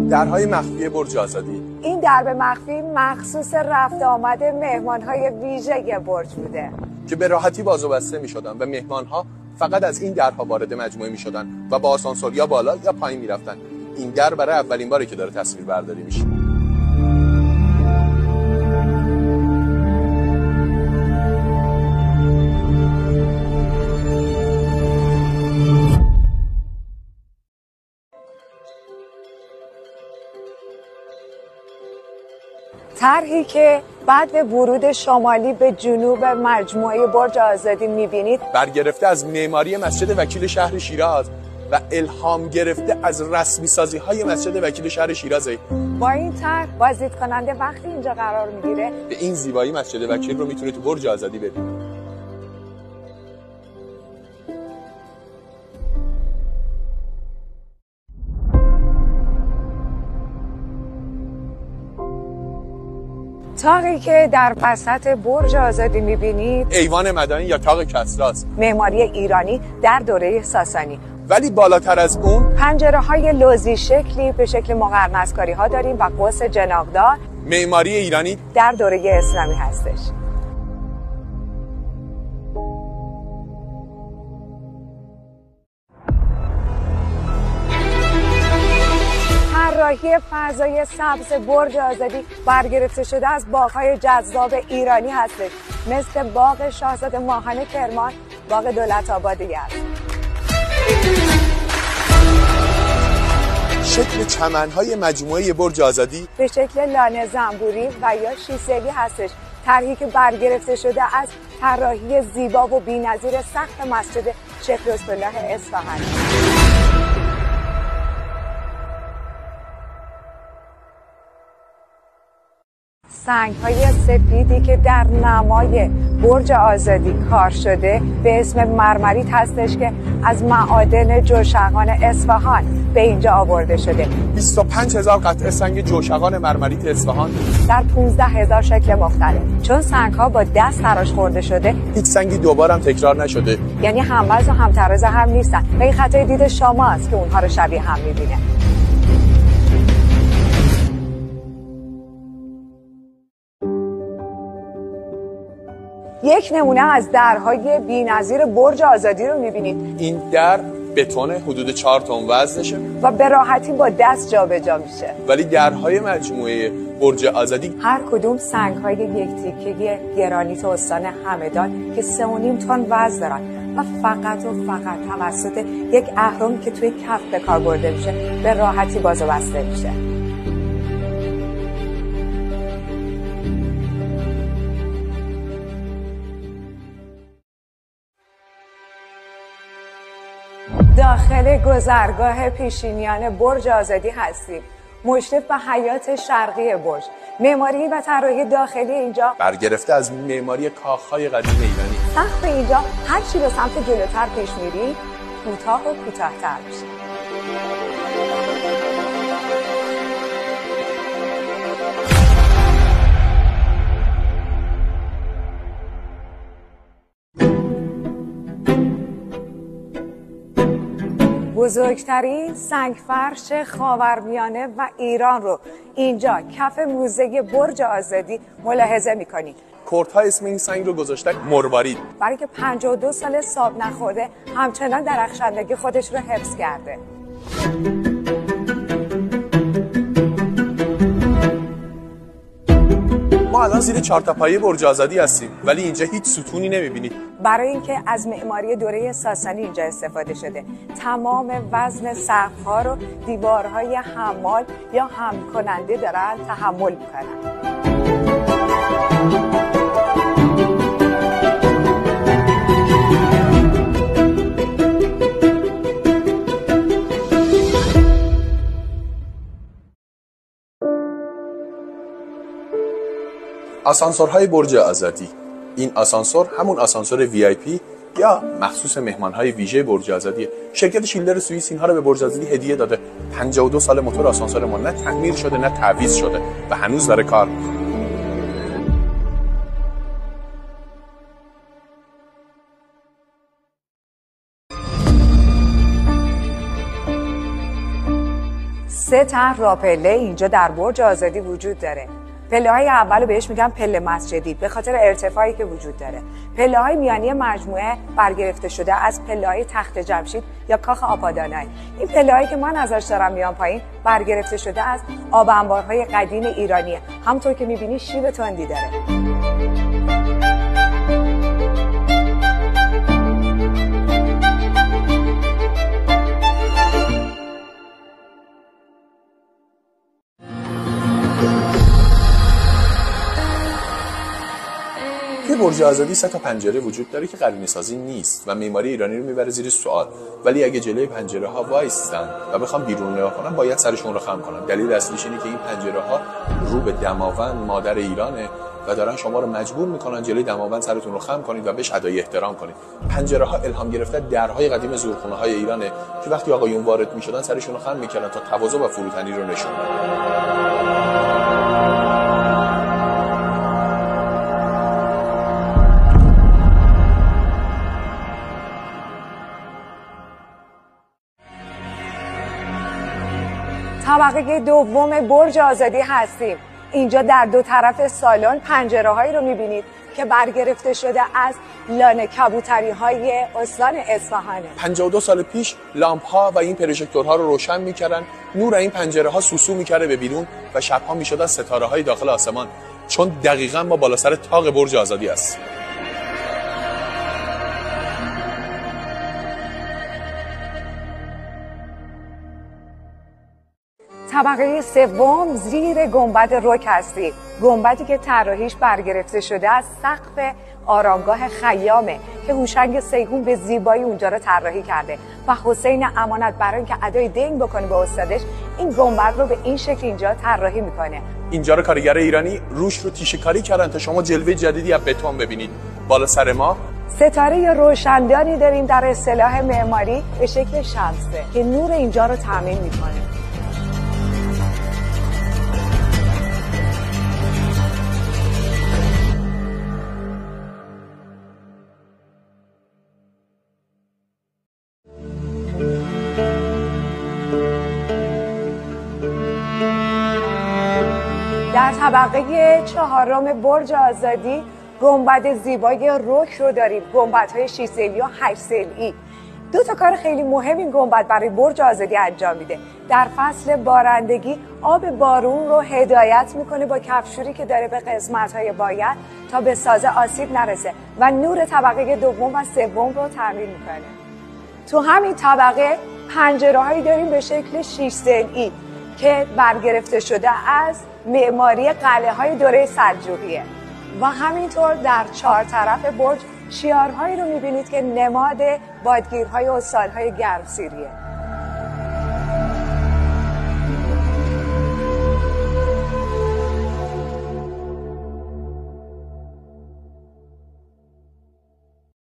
درهای مخفی برج آزادی. این درب مخفی مخصوص رفت آمد مهمان‌های ویژه برج بوده که به راحتی باز و بسته می‌شدن و مهمان‌ها فقط از این درها وارد مجموعه می‌شدن و با آسانسور یا بالا یا پایین می‌رفتن. این در برای اولین باری که داره تصویر برداری میشه. طرحی که بعد به ورود شمالی به جنوب مجموعه برج آزادی می‌بینید برگرفته از معماری مسجد وکیل شهر شیراز و الهام گرفته از رسمی سازی‌های مسجد وکیل شهر شیرازه. با این طرح بازدید کننده وقتی اینجا قرار میگیره به این زیبایی مسجد وکیل رو میتونه تو برج آزادی ببینه. تاقی که در وسط برج آزادی می‌بینید ایوان مدنی یا تاق کسراست، معماری ایرانی در دوره ساسانی. ولی بالاتر از اون پنجره‌های لوزی شکلی به شکل مقرنس‌کاری‌ها داریم و قوس جناغدار معماری ایرانی در دوره اسلامی هستش. طراحی فضای سبز برج آزادی برگرفته شده از باغ‌های جذاب ایرانی هستش، مثل باغ شاهزاده ماهان کرمان، باغ دولت‌آباد یزد. شکل چمن‌های مجموعه برج آزادی به شکل لانه زنبوری و یا شیسلی هستش، طرحی که برگرفته شده از طراحی زیبا و بی‌نظیر سقف مسجد شیخ لطف‌الله اصفهانی. سنگ‌های سفیدی که در نمای برج آزادی کار شده به اسم مرمریت هستش که از معادن جوشقان اصفهان به اینجا آورده شده. 25,000 قطعه سنگ جوشقان مرمریت اصفهان در 15,000 شکل مختلف. چون سنگ‌ها با دست تراش خورده شده، هیچ سنگی دوباره هم تکرار نشده. یعنی هم‌وزن و هم‌طراز هم نیستن و این خطای دید شماست که اونها رو شبیه هم می‌بینه. یک نمونه از درهای بی‌نظیر برج آزادی رو می‌بینید. این در بتون حدود 4 تن وزنشه و به راحتی با دست جابجا میشه. ولی درهای مجموعه برج آزادی هر کدوم سنگ‌های یک تیکه گرانیت استان همدان که 3.5 تن وزن دارن و فقط توسط یک اهرم که توی کف به کار برده میشه به راحتی باز و بسته میشه. داخل گذرگاه پیشینیان برج آزادی هستیم، مشرف به حیاط شرقی برج. معماری و طراحی داخلی اینجا برگرفته از معماری کاخهای قدیم ایرانی. سقف اینجا هر چی به سمت جلوتر پیش میری کوتاه و کوتاه‌تر میشه. بزرگترین سنگفرش خاورمیانه و ایران رو اینجا کف موزه برج آزادی ملاحظه می‌کنید. کردها اسم این سنگ رو گذاشتن مروارید، برای که 52 سال ساب نخورده همچنان درخشندگی خودش رو حفظ کرده. ما الان زیر 4 تا پایه برج آزادی هستیم ولی اینجا هیچ ستونی نمی‌بینید. برای اینکه از معماری دوره ساسانی اینجا استفاده شده. تمام وزن سقف‌ها رو دیوارهای حمال یا حمل کننده دارن تحمل می‌کنن. آسانسورهای برج آزادی. این آسانسور همون آسانسور VIP یا مخصوص مهمانهای ویژه برج آزادیه. شرکت شیلدر سوئیس اینها رو به برج آزادی هدیه داده. 52 سال موتور آسانسور ما نه تعمیر شده نه تعویض شده و هنوز داره کار میکنه. 3 طرح راپله اینجا در برج آزادی وجود داره. پله‌های اول بهش میگن پله مسجدی به خاطر ارتفاعی که وجود داره. پله‌های میانی مجموعه برگرفته شده از پله‌های تخت جمشید یا کاخ آپادانای. این پله‌هایی که من ازش دارم میام پایین برگرفته شده از آب انبارهای قدیم ایرانیه. همونطور که می‌بینی شیب تندی داره. توی برج آزادی 3 تا پنجره وجود داره که قرینه سازی نیست و معماری ایرانی رو میبره زیر سوال، ولی اگه جلوی پنجره ها وایستن و بخوام بیرون نگاه کنن باید سرشون رو خم کنن. دلیل اصلیش اینه که این پنجره ها رو به دماوند مادر ایرانه و دارن شما رو مجبور میکنن جلوی دماوند سرتون رو خم کنید و بهش ادای احترام کنید. پنجره ها الهام گرفته درهای قدیم زورخونه های ایرانه که وقتی آقایون وارد میشدن سرشون رو خم میکردن تا تواضع و فروتنی رو نشون بدن. طبقه دوم برج آزادی هستیم. اینجا در دو طرف سالن پنجره‌هایی رو می‌بینید که برگرفته شده از لانه کبوتری‌های استان اصفهانه. 52 سال پیش لامپ‌ها و این پروژکتورها رو روشن می‌کردن، نور این پنجره‌ها سوسو می‌کرده به بیرون و شب‌ها می‌شدن ستاره‌های داخل آسمان، چون دقیقاً ما بالا سر طاق برج آزادی هستیم. طبقه سوم زیر گنبد رک هستیم. گنبدی که طراحیش برگرفته شده از سقف آرامگاه خیامه که هوشنگ سیهون به زیبایی اونجا رو طراحی کرده و حسین امانت برای اینکه ادای دین بکنه به استادش این گنبد رو به این شکل اینجا طراحی میکنه. اینجا رو کارگر ایرانی روش رو تیشه کاری کردن تا شما جلوه جدیدی از بتون ببینید. بالا سر ما ستاره روشندانی داریم در اصطلاح معماری به شکل شمسه که نور اینجا رو تامین میکنه. در طبقه چهارم برج آزادی گنبد زیبای رک رو داریم. گنبدهای 6 ضلعی و 8 ضلعی. 2 تا کار خیلی مهم این گنبد برای برج آزادی انجام میده. در فصل بارندگی آب بارون رو هدایت میکنه با کفشوری که داره به قسمت‌های باید تا به سازه آسیب نرسه و نور طبقه دوم و سوم رو تامین میکنه. تو همین طبقه پنجره‌هایی داریم به شکل 6 ضلعی که برگرفته شده از معماری قلعه‌های دوره سلجوقیه و همینطور در 4 طرف برج شیارهایی رو می‌بینید که نماد بادگیرهای استان‌های گرمسیریه.